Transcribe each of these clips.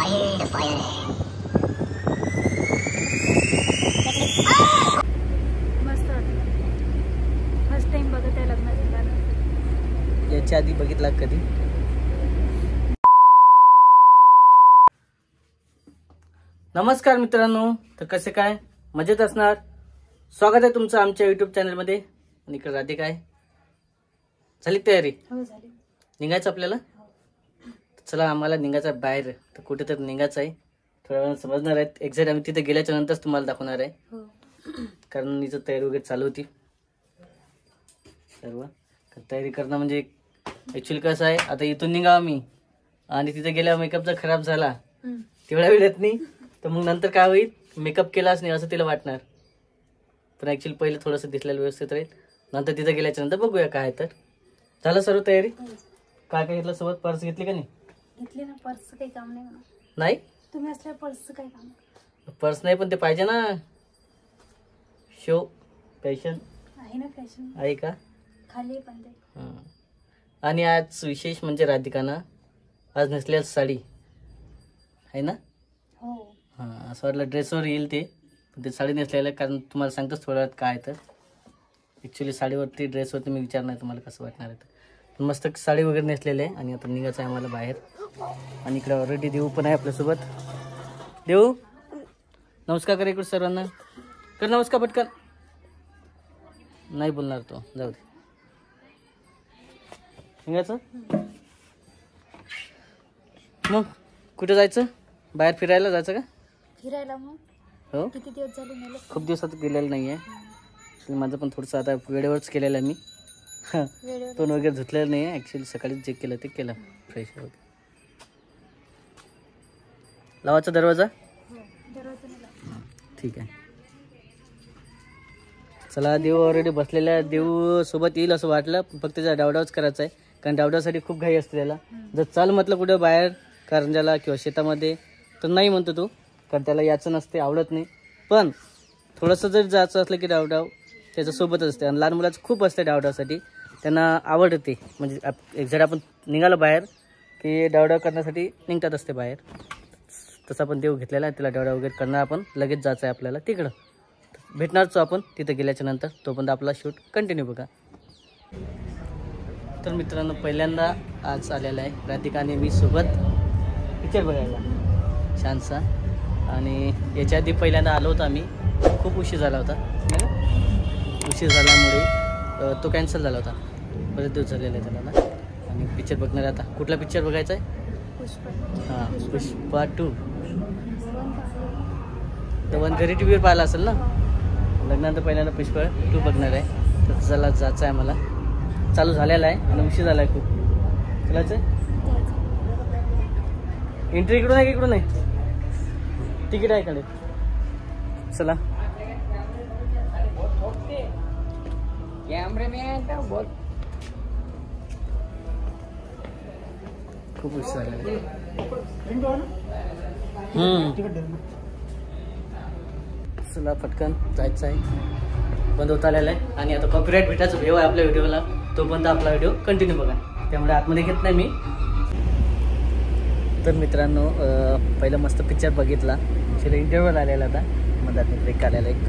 मस्त first time बघत आहे लग्नाचं गाणं. याच्या आधी बघितला कधी? नमस्कार मित्रांनो, तर कसे काय, मजेत असणार. स्वागत आहे तुमचं आमच्या YouTube चॅनलमध्ये. आणि इकडे राधिका आहे. झाली तयारी? हो झाली. निघायचं आपल्याला? चला, आम्हाला निघायचं बाहेर. तर कुठे तर निघायचं आहे. थोड्या वेळानं समजणार आहेत. एक्झॅक्ट आम्ही तिथे गेल्याच्या नंतरच तुम्हाला दाखवणार आहे. कारण हिचं तयारी वगैरे चालू होती सर्व. तयारी करणं म्हणजे ॲक्च्युली कसं आहे, आता इथून निघावं मी आणि तिथे गेल्यावर मेकअप जर खराब झाला तेवढा वेळ येत नाही, तर मग नंतर काय होईल, मेकअप केलाच नाही असं तिला वाटणार. पण ॲक्च्युली पहिले थोडंसं दिसलेलं व्यवस्थित राहील. नंतर तिथं गेल्याच्या नंतर बघूया काय. तर झालं सर्व तयारी? काय काय घेतलं सोबत? पर्स घेतली का नाही? घेतली ना. पर्स काही काम नाही म्हणा. नाही, तुम्ही असल्या पर्सचं काही काम. पर्स नाही, पण ते पाहिजे ना. शो फॅशन आहे ना. फॅशन आहे का? खाली पण ते. आणि आज विशेष म्हणजे राधिकानं आज नेसलेली साडी आहे ना. हो. हां, असं वाटलं ड्रेसवर येईल ते, पण ते साडी नेसलेलं आहे. कारण तुम्हाला सांगतोच थोड्या वेळात काय. तर ॲक्च्युली साडीवरती ड्रेसवरती मी विचारणार तुम्हाला कसं वाटणार आहे. तर मस्त साडी वगैरे नेसलेली आहे आणि आता निघायचं आहे आम्हाला बाहेर. आणि इकडे ऑलरेडी देऊ पण आहे आपल्यासोबत. देऊ, नमस्कार कर इकडे सर्वांना. कर नमस्कार पटकन. नाही बोलणार तो, जाऊ दे. निघायचं मग कुठे जायचं? बाहेर फिरायला जायचं का? फिरायला मग. हो, किती दिवस झाले मला? खूप दिवसात गेलेलं नाही आहे. माझं पण थोडंसं आता वेळेवरच केलेलं आहे मी. तोंड वगैरे धुतलेलं नाही आहे. ॲक्च्युली सकाळीच जे केलं ते केलं फ्रेश वगैरे. लावायचा दरवाजा? ठीक आहे. चला, देव ऑलरेडी बसलेला आहे. देव सोबत येईल असं वाटलं, फक्त त्याचा डावडावच करायचा आहे. कारण डावडासाठी खूप घाई असते त्याला. जर चाल म्हटलं कुठं बाहेर कारंजाला किंवा शेतामध्ये तर नाही म्हणतो तो, कारण त्याला याचं नसते, आवडत नाही. पण थोडंसं जर जायचं असलं की डावडाव त्याच्यासोबतच असते. आणि लहान मुलाचं खूप असते डावडावसाठी, त्यांना आवडते. म्हणजे एक्झॅक्ट आपण निघालो बाहेर की डावडाव करण्यासाठी निघतात असते बाहेर. तसा आपण देव घेतलेला आहे, त्याला डावडाव वगैरे करणार. आपण लगेच जायचं आहे आपल्याला तिकडं. भेटणारच आपण तिथं गेल्याच्या नंतर. तोपर्यंत आपला शूट कंटिन्यू बघा. तर मित्रांनो, पहिल्यांदा आज आलेला आहे राधिका आणि मी सोबत पिक्चर बघायला छानसा. आणि याच्या आधी पहिल्यांदा आलो होतो आम्ही. खूप उशीर झाला होता. उशीर झाल्यामुळे तो कॅन्सल झाला होता. बरेच दिवस झालेला आहे त्याला ना. आणि पिक्चर बघणार आता. कुठला पिक्चर बघायचा आहे? हां, पुष्पा 2. तर वन घरी टी व्हीवर पाहिला असेल ना. लग्नानंतर पहिल्यांदा पुष्पा 2 बघणार आहे. तर चला, जायचं आहे मला. चालू झालेला आहे आणि उशीर झाला आहे खूप. चलायचं आहे. एंट्री इकडून आहे की इकडून आहे? तिकीट आहे इकडे. चला. खूप उशीर झाला. चला, पटकन जायचं आहे. बंद होत आलेला आहे. आणि आता कॉपीराईट भेटायचं भेव आहे आपल्या व्हिडिओला. तोपर्यंत आपला व्हिडिओ कंटिन्यू बघा. त्यामुळे आतमध्ये घेत नाही मी. तर मित्रांनो, पहिलं मस्त पिक्चर बघितला. त्याला इंटरव्ह्यूवर आलेला आता, मधात ब्रेक आलेला एक.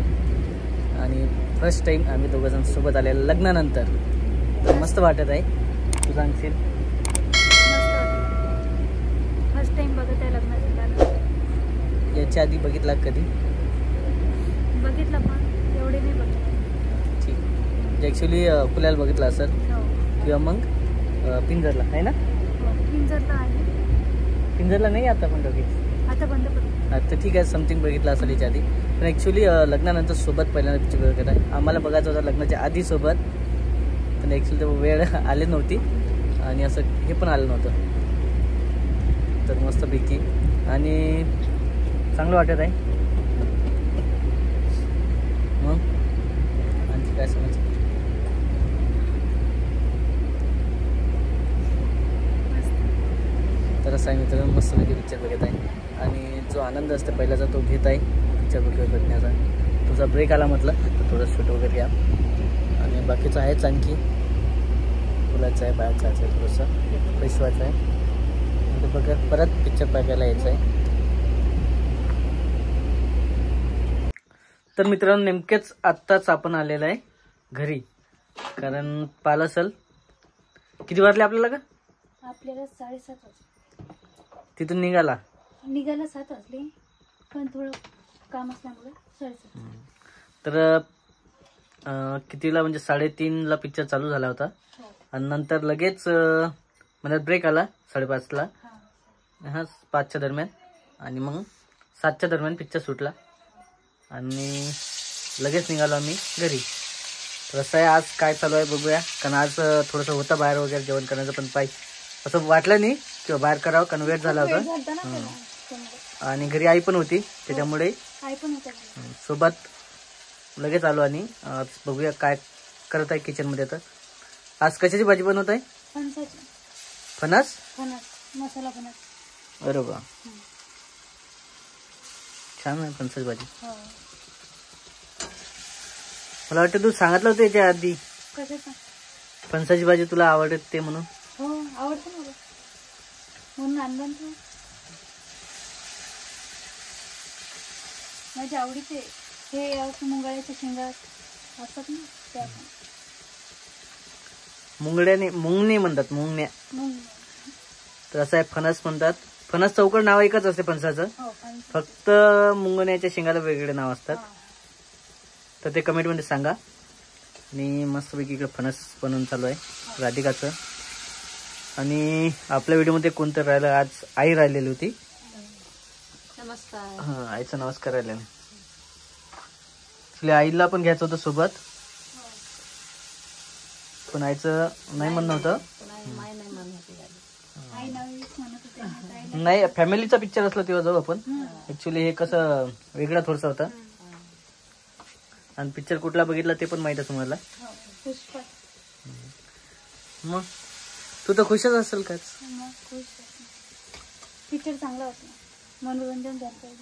आणि फर्स्ट टाईम आम्ही दोघंजण सोबत आलेलं लग्नानंतर. तर मस्त वाटत आहे. तू सांगशील? फर्स्ट टाइम बघत आहे लग्नाचं गाणं. याच्या आधी बघितला कधी? बघितलं पण एवढे नाही बघितलं. ठीक. ॲक्च्युली पुण्याला बघितला असेल किंवा मग पिंजरला आहे ना. पिंजरला आहे. पिंजरला नाही आता पण दोघीच आता बंद पडलं. तर ठीक आहे, समथिंग बघितलं असेल याच्या आधी. पण ॲक्च्युली लग्नानंतर सोबत पहिल्यांदा पिक्चर बघत आहे. आम्हाला बघायचं होतं लग्नाच्या आधी सोबत, पण ॲक्च्युली वेळ आली नव्हती आणि असं हे पण आलं नव्हतं. तर मस्तपैकी आणि चांगलं वाटत आहे. मग आणखी काय समजायचं? तर असं आहे मित्रांनो, मस्तपैकी पिक्चर बघत आहे. आणि जो आनंद असतो पहिल्याचा तो घेत आहे पिक्चर वगैरे बघण्याचा. तुझा ब्रेक आला म्हटलं तर थोडं शूट वगैरे घ्या. आणि बाकीचं आहेच आणखी. बोलायचं आहे, बाहेर जायचं आहे, थोडंसं पैसवायचं आहे. बघत परत पिक्चर बघायला यायचं आहे. तर मित्रांनो नेमकेच आत्ताच आपण आलेलं आहे घरी, कारण पाला असेल किती वाजले आपल्याला का? आपल्याला 7:30 वाजले. तिथून निघायला 7 वाजले, पण थोडं काम असल्यामुळे 7:30. तर कितीला म्हणजे 3:30ला पिक्चर चालू झाला होता हो. आणि नंतर लगेच मला ब्रेक आला 5:30ला. हा 5च्या दरम्यान आणि मग 7च्या दरम्यान पिक्चर सुटला आणि लगेच निघालो आम्ही घरी. तर असं आहे आज काय चालू आहे बघूया, कारण आज थोडंसं होतं बाहेर वगैरे जेवण करण्याचं, पण पाहिजे असं वाटलं नाही किंवा बाहेर करावं कारण वेळ झाला होता आणि घरी आई पण होती त्याच्यामुळे आई पण होता सोबत लगेच आलो आणि आज बघूया काय करत आहे किचन मध्ये. तर आज कशाची भाजी बनवत आहे? फणसाची. फणस मसाला फणस. अरे बा छान आहे फणसाची भाजी. हो. मला वाटतं तू सांगितलं होतं याच्या आधी कशाचं? फणसाची भाजी तुला आवडते ते म्हणून. हो आवडतं मला, म्हणून आणलं तू. माझ्या आवडीचे हे मुंगाळ्याच्या शेंगा असतात ना त्या. मुंगणे म्हणतात, मुंगण्या. तर असं आहे फणस म्हणतात. फणस चौकड नाव एकच असते फणसाचं, फक्त मुंगण्याच्या शेंगाला वेगवेगळे नाव असतात. तर ते कमेंट मध्ये सांगा. आणि मस्तपैकी इकडे फणस बनवून चालू आहे राधिकाचं. आणि आपल्या व्हिडिओमध्ये कोणतं राहिलं, आज आई राहिलेली होती. नमस्कार. हा आईचा नमस्कार राहिलेला. तुला आईला पण घ्यायचं होतं सोबत, पण आईचं नाही म्हणणं होतं. नाही फॅमिलीचा पिक्चर असला तेव्हा जाऊ आपण. ऍक्च्युली हे कसं वेगळा थोडसा होता आणि पिक्चर कुठला बघितला ते पण माहित आहे तुम्हाला. मग तू तर खुशच असेल का? पिक्चर चांगला होता, मनोरंजन झालं,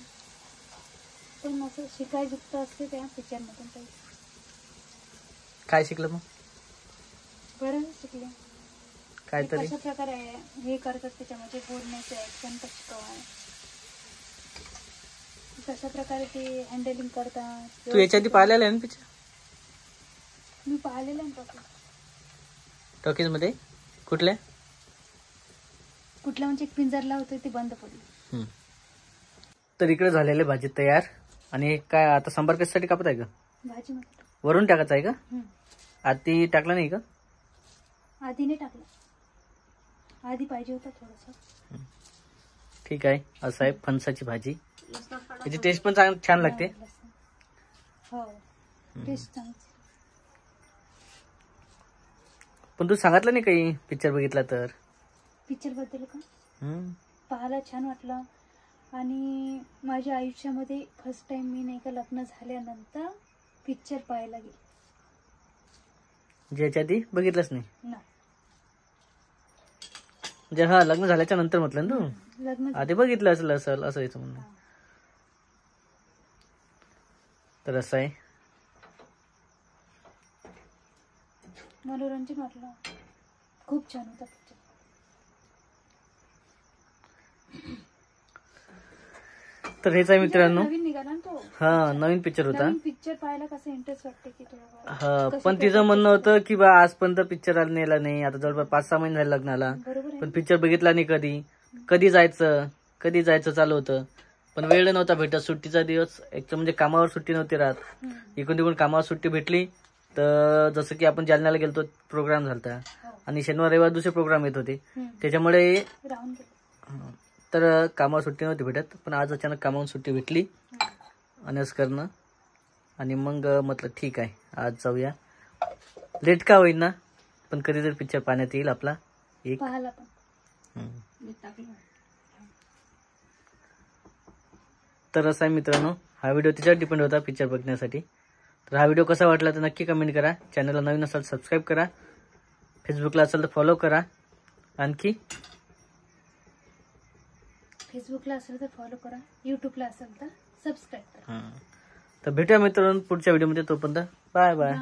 पण असं शिकाययुक्त असते त्या पिक्चर मधून. काही काय शिकलं मग? बरं शिकले. काहीतरी कशा प्रकारे हे करतात त्याच्यामध्ये, बोलण्याचं ऍक्शन कसं आहे, कशा प्रकारे ते हँडलिंग करतात. तू याच्या आधी पाहिलेला आहे ना पिक्चर? मी पाहिलेलं आहे टॉकीज मध्ये. कुठल्या म्हणजे पिंजरला होतं ते बंद पडलं. तर इकडे झालेले भाजी तयार. आणि काय आता सांबार कशासाठी कापत आहे का? भाजी मध्ये वरून टाकायचं आहे का? आधी टाकला नाही का? आधी नाही टाकलं, आधी पाहिजे होता थोडस. ठीक आहे. असं आहे फणसाची भाजी. त्याची टेस्ट पण छान लागते. हो टेस्ट चांगली. पण तू सांगितलं नाही काही पिक्चर बघितला तर? पिक्चर बद्दल का? पाहायला छान वाटलं. आणि माझ्या आयुष्यामध्ये फर्स्ट टाइम मी नाही का लग्न झाल्यानंतर पिक्चर पाहायला गेले. ज्याच्या आधी बघितलंच नाही ना. म्हणजे हा लग्न झाल्याच्या नंतर म्हटलं ना तू? लग्न आधी बघितलं असेल असं याचं म्हणणं. तर असं आहे. मनोरंजन वाटलं, खूप छान होता पिक्चर. तर हेच आहे मित्रांनो. नवीन निघाला ना तो. हा नवीन पिक्चर होता. पिक्चर पाहायला कसं इंटरेस्ट वाटते की थोडं. हा पण तिचं म्हणणं होतं की बा आजपर्यंत पिक्चर नेला नाही. आता जवळपास 5-6 महिने झाले लग्नाला, पण पिक्चर बघितला नाही. कधी जायचं चालू होतं, पण वेळ नव्हता भेटत. सुट्टीचा दिवस एक म्हणजे कामावर सुट्टी नव्हती राहत. इकडून तिकडून कामावर सुट्टी भेटली तर जसं की आपण जालन्याला गेलतो, प्रोग्राम झालता आणि शनिवार रविवार दुसरे प्रोग्राम येत होते, त्याच्यामुळे तर कामावर सुट्टी नव्हती भेटत. पण आज अचानक कामावर सुट्टी भेटली आणि असं करणं. आणि मग म्हटलं ठीक आहे आज जाऊया. लेट का होईल ना, पण कधीतरी पिक्चर पाहण्यात येईल आपला एक. तर असं आहे मित्रांनो, हा व्हिडिओ तिच्यावर डिपेंड होता पिक्चर बघण्यासाठी. तर हा व्हिडिओ कसा वाटला तर नक्की कमेंट करा. चॅनलला नवीन असाल सबस्क्राईब करा. फेसबुकला असेल तर फॉलो करा. आणखी फेसबुकला असेल तर फॉलो करा, यूट्यूबला असेल तर सबस्क्राईब करा. तर भेटूया मित्रांनो पुढच्या व्हिडिओमध्ये. तोपर्यंत बाय बाय.